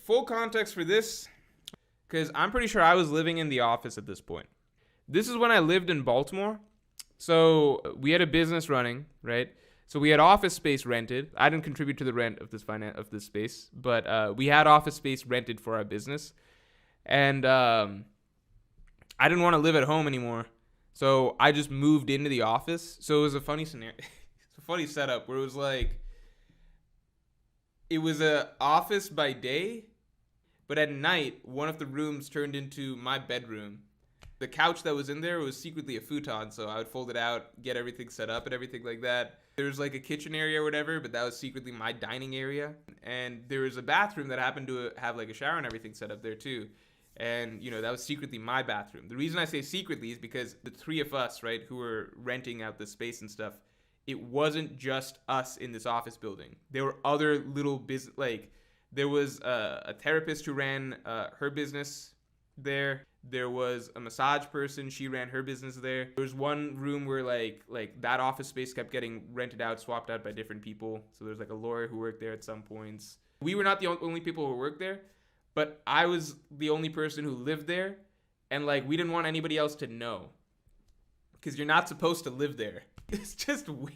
full context for this, because I'm pretty sure I was living in the office at this point. This is when I lived in Baltimore. So we had a business running, right? So we had office space rented. I didn't contribute to the rent of this space, but we had office space rented for our business. And I didn't want to live at home anymore. So I just moved into the office. So it was a funny scenario. It's a funny setup where it was like, it was a office by day, but at night, one of the rooms turned into my bedroom. The couch that was in there was secretly a futon, so I would fold it out, get everything set up and everything like that. There was like a kitchen area or whatever, but that was secretly my dining area. And there was a bathroom that happened to have like a shower and everything set up there too. And, you know, that was secretly my bathroom. The reason I say secretly is because the three of us, right, who were renting out the space and stuff, it wasn't just us in this office building. There were other little business, like there was a therapist who ran her business there. There was a massage person. She ran her business there. There was one room where like that office space kept getting rented out, swapped out by different people. So there's like a lawyer who worked there at some points. We were not the only people who worked there, but I was the only person who lived there. And like, we didn't want anybody else to know because you're not supposed to live there. It's just weird.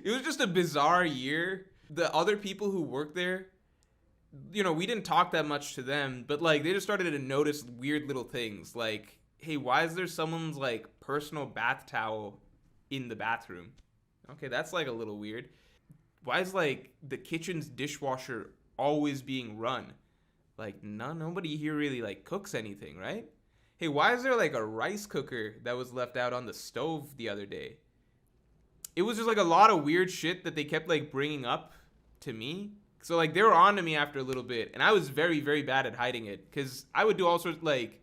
It was just a bizarre year. The other people who worked there, you know, we didn't talk that much to them, but like they just started to notice weird little things like, hey, why is there someone's like personal bath towel in the bathroom? Okay, that's like a little weird. Why is like the kitchen's dishwasher always being run? Like nobody here really like cooks anything, right? Hey, why is there like a rice cooker that was left out on the stove the other day? It was just like a lot of weird shit that they kept like bringing up to me. So like they were on to me after a little bit, and I was very, very bad at hiding it because I would do all sorts, like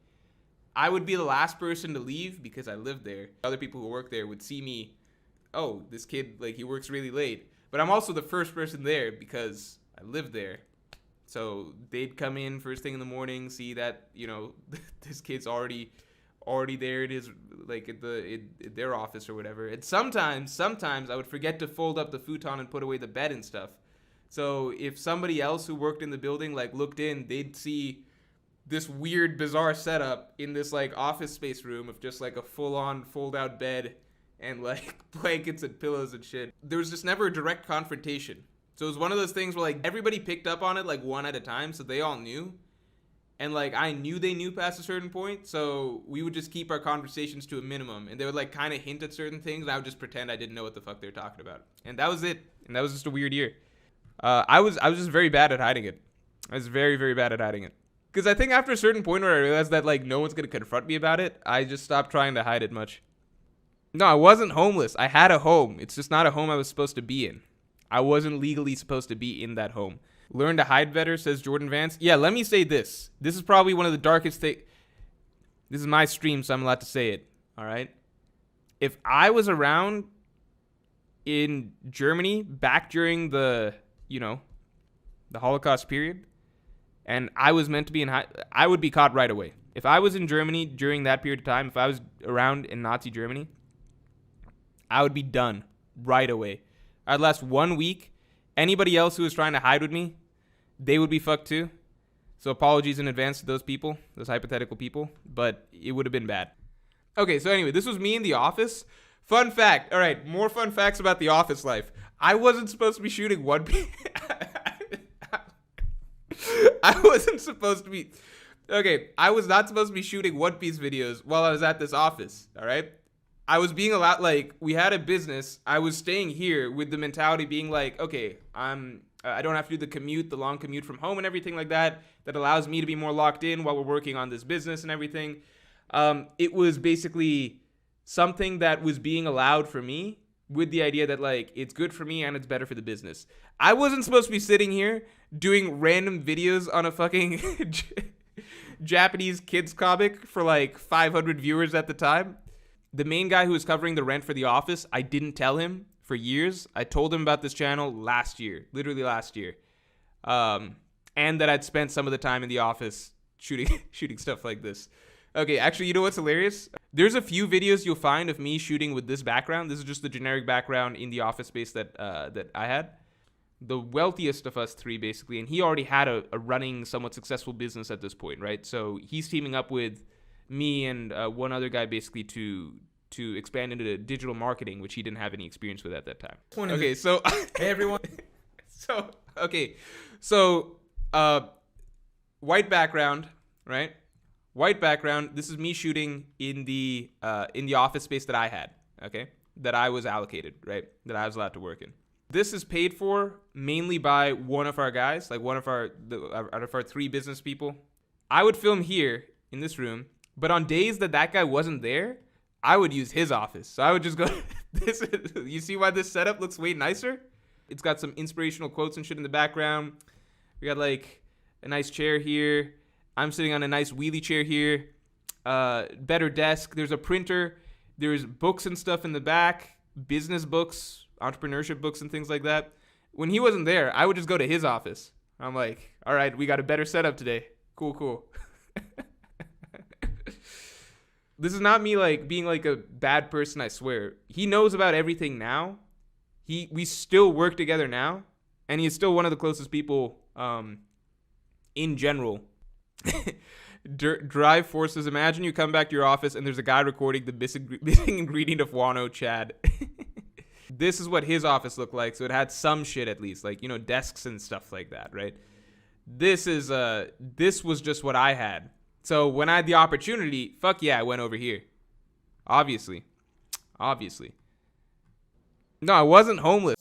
I would be the last person to leave because I lived there. Other people who work there would see me, oh, this kid, like he works really late. But I'm also the first person there because I lived there. So they'd come in first thing in the morning, see that, you know, this kid's already there. It is like at their office or whatever. And sometimes I would forget to fold up the futon and put away the bed and stuff. So if somebody else who worked in the building like looked in, they'd see this weird, bizarre setup in this like office space room of just like a full-on fold-out bed and like blankets and pillows and shit. There was just never a direct confrontation. So it was one of those things where like everybody picked up on it like one at a time, so they all knew. And like I knew they knew past a certain point, so we would just keep our conversations to a minimum. And they would like kind of hint at certain things, and I would just pretend I didn't know what the fuck they were talking about. And that was it. And that was just a weird year. I was just very bad at hiding it. I was very, very bad at hiding it. Because I think after a certain point where I realized that like no one's going to confront me about it, I just stopped trying to hide it much. No, I wasn't homeless. I had a home. It's just not a home I was supposed to be in. I wasn't legally supposed to be in that home. Learn to hide better, says Jordan Vance. Yeah, let me say this. This is probably one of the darkest things. This is my stream, so I'm allowed to say it. All right? If I was around in Germany back during the Holocaust period, and I was meant to be I would be caught right away. If I was in Germany during that period of time, if I was around in Nazi Germany, I would be done right away. I'd last 1 week. Anybody else who was trying to hide with me, they would be fucked too. So apologies in advance to those people, those hypothetical people, but it would have been bad. Okay, so anyway, this was me in the office. Fun fact. All right, more fun facts about the office life. I wasn't supposed to be shooting One Piece. I wasn't supposed to be. Okay, I was not supposed to be shooting One Piece videos while I was at this office. All right. I was being allowed, like, we had a business. I was staying here with the mentality being like, okay, I don't have to do the long commute from home and everything like that. That allows me to be more locked in while we're working on this business and everything. It was basically something that was being allowed for me with the idea that, like, it's good for me and it's better for the business. I wasn't supposed to be sitting here doing random videos on a fucking Japanese kids comic for, like, 500 viewers at the time. The main guy who was covering the rent for the office, I didn't tell him for years. I told him about this channel literally last year. And that I'd spent some of the time in the office shooting stuff like this. Okay, actually, you know what's hilarious? There's a few videos you'll find of me shooting with this background. This is just the generic background in the office space that I had. the wealthiest of us three, basically, and he already had a running, somewhat successful business at this point, right? So he's teaming up with me and one other guy, basically, to expand into digital marketing, which he didn't have any experience with at that time. Okay, so Hey everyone. So white background, right? White background. This is me shooting in the office space that I had, okay, that I was allocated, right, that I was allowed to work in. This is paid for mainly by one of our guys, like one of out of our three business people. I would film here in this room, but on days that guy wasn't there, I would use his office. So I would just go. You see why this setup looks way nicer? It's got some inspirational quotes and shit in the background. We got like a nice chair here. I'm sitting on a nice wheelie chair here. Better desk. There's a printer. There's books and stuff in the back. Business books, entrepreneurship books and things like that. When he wasn't there, I would just go to his office. I'm like, all right, we got a better setup today. Cool. This is not me like being like a bad person, I swear. He knows about everything now. We still work together now, and he's still one of the closest people in general. Drive forces. Imagine you come back to your office and there's a guy recording the missing ingredient of Wano Chad. This is what his office looked like. So it had some shit at least, like, you know, desks and stuff like that, right? This was just what I had. So when I had the opportunity, fuck yeah, I went over here. Obviously. No, I wasn't homeless.